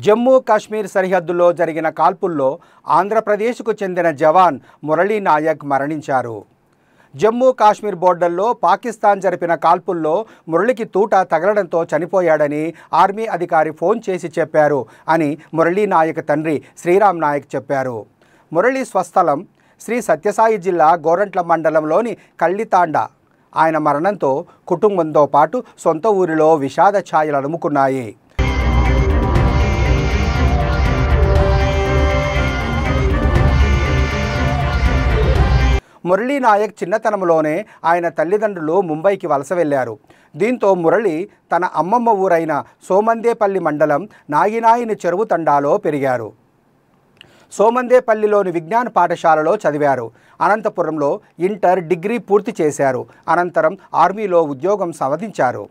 జమ్మూ కాశ్మీర్ సరిహద్దులో జరిగిన కాల్పుల్లో ఆంధ్రప్రదేశ్కు చెందిన జవాన్ మురళీ నాయక్ మరణించారు. జమ్మూ కాశ్మీర్ బోర్డర్లో పాకిస్తాన్ జరిపిన కాల్పుల్లో మురళికి తూట తగలడంతో చనిపోయాడని ఆర్మీ అధికారి ఫోన్ చేసి చెప్పారు అని మురళీ నాయక్ తండ్రి శ్రీరామ్ నాయక్ చెప్పారు. మురళి స్వస్థలం శ్రీ సత్యసాయి జిల్లా గోరంట్ల మండలంలోని కళ్ళితాండ. ఆయన మరణంతో కుటుంబంతో పాటు సొంత ఊరిలో విషాద ఛాయలు అలుముకున్నాయి. మురళీ నాయక్ చిన్నతనంలోనే ఆయన తల్లిదండ్రులు ముంబైకి వలస వెళ్లారు. దీంతో మురళి తన అమ్మమ్మ ఊరైన సోమందేపల్లి మండలం నాగినాయిని చెరువు తండాలో పెరిగారు. సోమందేపల్లిలోని విజ్ఞాన పాఠశాలలో చదివారు. అనంతపురంలో ఇంటర్, డిగ్రీ పూర్తి చేశారు. అనంతరం ఆర్మీలో ఉద్యోగం సాధించారు.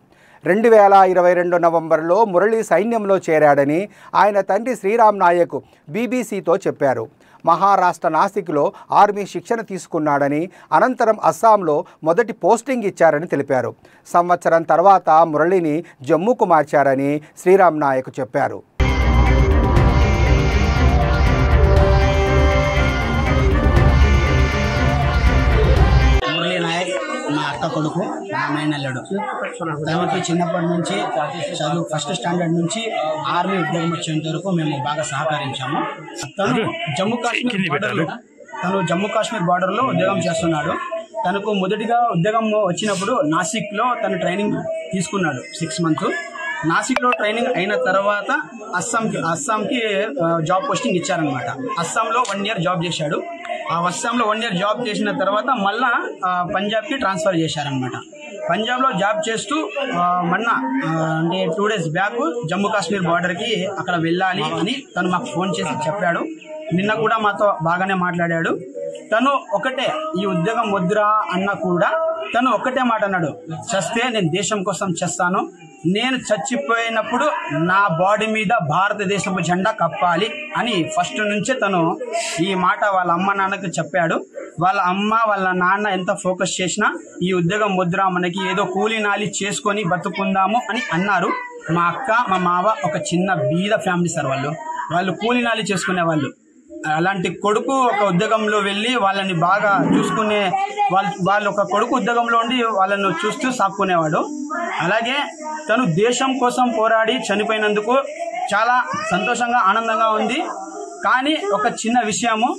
2022 నవంబర్లో మురళి సైన్యంలో చేరాడని ఆయన తండ్రి శ్రీరామ్ నాయక్ బీబీసీతో చెప్పారు. మహారాష్ట్ర నాసిక్లో ఆర్మీ శిక్షణ తీసుకున్నాడని, అనంతరం అస్సాంలో మొదటి పోస్టింగ్ ఇచ్చారని తెలిపారు. సంవత్సరం తర్వాత మురళిని జమ్మూకు మార్చారని శ్రీరామ్ నాయక్ చెప్పారు. మురళీ నాయక్ మా అక్క కొడుకు, మా మేనల్లుడు. తనకి చిన్నప్పటి నుంచి చదువు ఫస్ట్ స్టాండర్డ్ నుంచి ఆర్మీ ఉద్యోగం వచ్చేంత వరకు మేము బాగా సహకరించాము. తను జమ్మూ కాశ్మీర్ బార్డర్లో ఉద్యోగం చేస్తున్నాడు. తనకు మొదటిగా ఉద్యోగం వచ్చినప్పుడు నాసిక్లో తను ట్రైనింగ్ తీసుకున్నాడు 6 months. నాసిక్లో ట్రైనింగ్ అయిన తర్వాత అస్సాంకి జాబ్ పోస్టింగ్ ఇచ్చారనమాట. అస్సాంలో 1 year జాబ్ చేశాడు. ఆ అస్సాంలో 1 year జాబ్ చేసిన తర్వాత మళ్ళా పంజాబ్కి ట్రాన్స్ఫర్ చేశారనమాట. పంజాబ్లో జాబ్ చేస్తూ మొన్న అంటే 2 days బ్యాక్ జమ్మూ కాశ్మీర్ బార్డర్కి అక్కడ వెళ్ళాలి అని తను మాకు ఫోన్ చేసి చెప్పాడు. నిన్న కూడా మాతో బాగానే మాట్లాడాడు. తను ఒకటే, ఈ ఉద్యోగం వద్దురా అన్నా కూడా తను ఒక్కటే మాట అన్నాడు, చస్తే నేను దేశం కోసం చేస్తాను, నేను చచ్చిపోయినప్పుడు నా బాడీ మీద భారతదేశపు జెండా కప్పాలి అని ఫస్ట్ నుంచే తను ఈ మాట వాళ్ళ అమ్మ నాన్నకు చెప్పాడు. వాళ్ళ అమ్మ వాళ్ళ నాన్న ఎంత ఫోకస్ చేసినా ఈ ఉద్యోగం వద్దురా, మనకి ఏదో కూలీ నాలి చేసుకొని బతుకుందాము అని అన్నారు. మా అక్క మా మావ ఒక చిన్న బీద ఫ్యామిలీ సార్. వాళ్ళు కూలీ నాలి చేసుకునే వాళ్ళు. అలాంటి కొడుకు ఒక ఉద్యోగంలో వెళ్ళి వాళ్ళని బాగా చూసుకునే వాళ్ళు ఒక కొడుకు ఉద్యోగంలో ఉండి వాళ్ళను చూస్తూ సాక్కునేవాడు. అలాగే తను దేశం కోసం పోరాడి చనిపోయినందుకు చాలా సంతోషంగా ఆనందంగా ఉంది. కానీ ఒక చిన్న విషయము,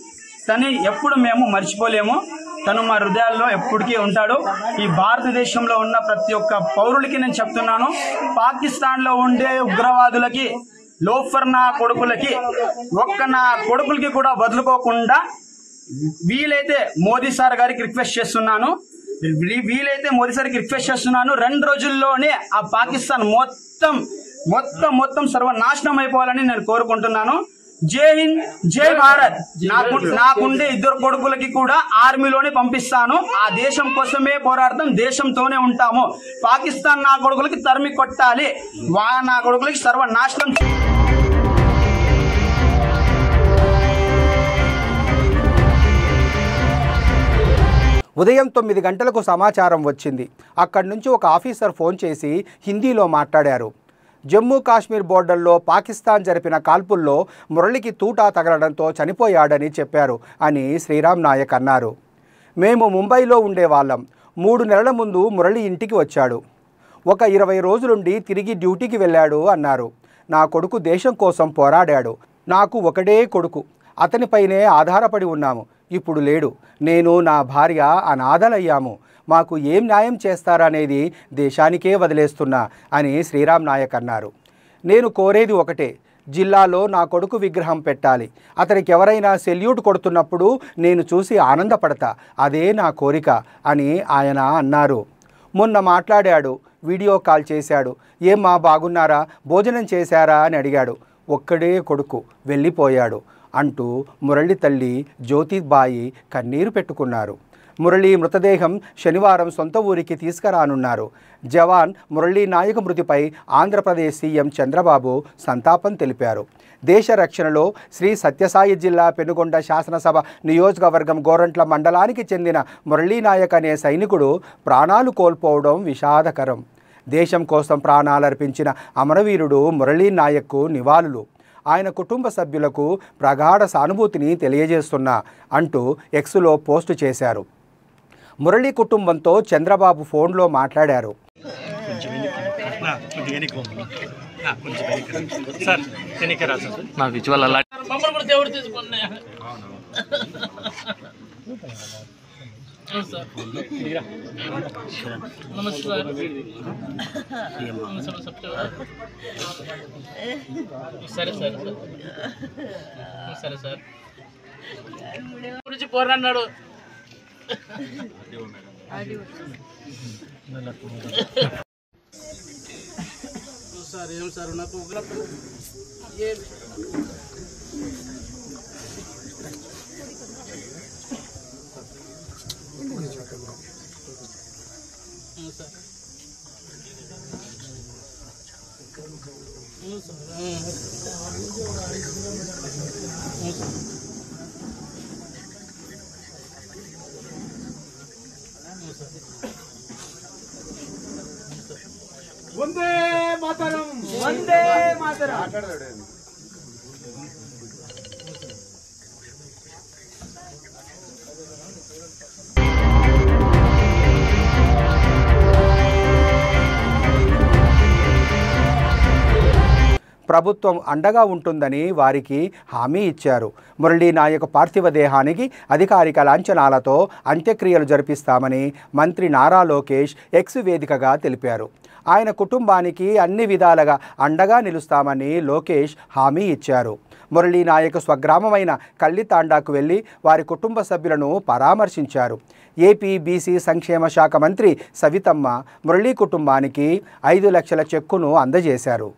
తను ఎప్పుడు మేము మర్చిపోలేము. తను మా హృదయాల్లో ఎప్పటికీ ఉంటాడు. ఈ భారతదేశంలో ఉన్న ప్రతి ఒక్క పౌరులకి నేను చెప్తున్నాను, పాకిస్తాన్లో ఉండే ఉగ్రవాదులకి, లోఫర్ నా కొడుకులకి, నా కొడుకులకి కూడా వదులుకోకుండా వీలైతే మోదీ సార్ గారికి రిక్వెస్ట్ చేస్తున్నాను, 2 రోజుల్లోనే ఆ పాకిస్తాన్ మొత్తం సర్వనాశనం అయిపోవాలని నేను కోరుకుంటున్నాను. జై హింద్, జై భారత్. నాకుండే 2 కొడుకులకి కూడా ఆర్మీలోనే పంపిస్తాను. ఆ దేశం కోసమే పోరాడతాం, దేశంతోనే ఉంటాము. పాకిస్తాన్ నా కొడుకులకి తరిమి కొట్టాలి, నా కొడుకులకి సర్వనాశనం. ఉదయం 9 గంటలకు సమాచారం వచ్చింది. అక్కడి నుంచి ఒక ఆఫీసర్ ఫోన్ చేసి హిందీలో మాట్లాడారు. జమ్మూ కాశ్మీర్ బోర్డర్లో పాకిస్తాన్ జరిపిన కాల్పుల్లో మురళికి తూట తగలడంతో చనిపోయాడని చెప్పారు అని శ్రీరామ్ నాయక్ అన్నారు. మేము ముంబైలో ఉండేవాళ్ళం. 3 నెలల ముందు మురళి ఇంటికి వచ్చాడు. ఒక 20 రోజులుండి తిరిగి డ్యూటీకి వెళ్ళాడు అన్నారు. నా కొడుకు దేశం కోసం పోరాడాడు. నాకు ఒకడే కొడుకు, అతనిపైనే ఆధారపడి ఉన్నాము. ఇప్పుడు లేడు. నేను, నా భార్య అనాథలయ్యాము. మాకు ఏం న్యాయం చేస్తారనేది దేశానికే వదిలేస్తున్నా అని శ్రీరామ్ నాయక్ అన్నారు. నేను కోరేది ఒకటే, జిల్లాలో నా కొడుకు విగ్రహం పెట్టాలి. అతనికి ఎవరైనా సెల్యూట్ కొడుతున్నప్పుడు నేను చూసి ఆనందపడతా. అదే నా కోరిక అని ఆయన అన్నారు. మొన్న మాట్లాడాడు, వీడియో కాల్ చేశాడు. ఏమ్మా బాగున్నారా, భోజనం చేశారా అని అడిగాడు. ఒక్కడే కొడుకు వెళ్ళిపోయాడు అంటూ మురళి తల్లి జ్యోతిబాయి కన్నీరు పెట్టుకున్నారు. మురళి మృతదేహం శనివారం సొంత ఊరికి తీసుకురానున్నారు. జవాన్ మురళీ నాయక్ మృతిపై ఆంధ్రప్రదేశ్ సీఎం చంద్రబాబు సంతాపం తెలిపారు. దేశ రక్షణలో శ్రీ సత్యసాయి జిల్లా పెనుగొండ శాసనసభ నియోజకవర్గం గోరంట్ల మండలానికి చెందిన మురళీ నాయక్ అనే సైనికుడు ప్రాణాలు కోల్పోవడం విషాదకరం. దేశం కోసం ప్రాణాలర్పించిన అమరవీరుడు మురళీ నాయక్కు నివాళులు. ఆయన కుటుంబ సభ్యులకు ప్రగాఢ సానుభూతిని తెలియజేస్తున్నా అంటూ ఎక్స్లో పోస్టు చేశారు. మురళీ కుటుంబంతో చంద్రబాబు ఫోన్లో మాట్లాడారు. గురించి పోరాడినాడు. సార్ ఏం సార్ నాకు వందే మాతరం, వందే మాతరం. ప్రభుత్వం అండగా ఉంటుందని వారికి హామీ ఇచ్చారు. మురళీ నాయక్ పార్థివ దేహానికి అధికారిక లాంఛనాలతో అంత్యక్రియలు జరిపిస్తామని మంత్రి నారా లోకేష్ ఎక్స్ వేదికగా తెలిపారు. ఆయన కుటుంబానికి అన్ని విధాలుగా అండగా నిలుస్తామని లోకేష్ హామీ ఇచ్చారు. మురళీ నాయక్ స్వగ్రామమైన కల్లితాండాకు వెళ్లి వారి కుటుంబ సభ్యులను పరామర్శించారు. ఏపీ బీసీ సంక్షేమ శాఖ మంత్రి సవితమ్మ మురళీ కుటుంబానికి 5 లక్షల చెక్కును అందజేశారు.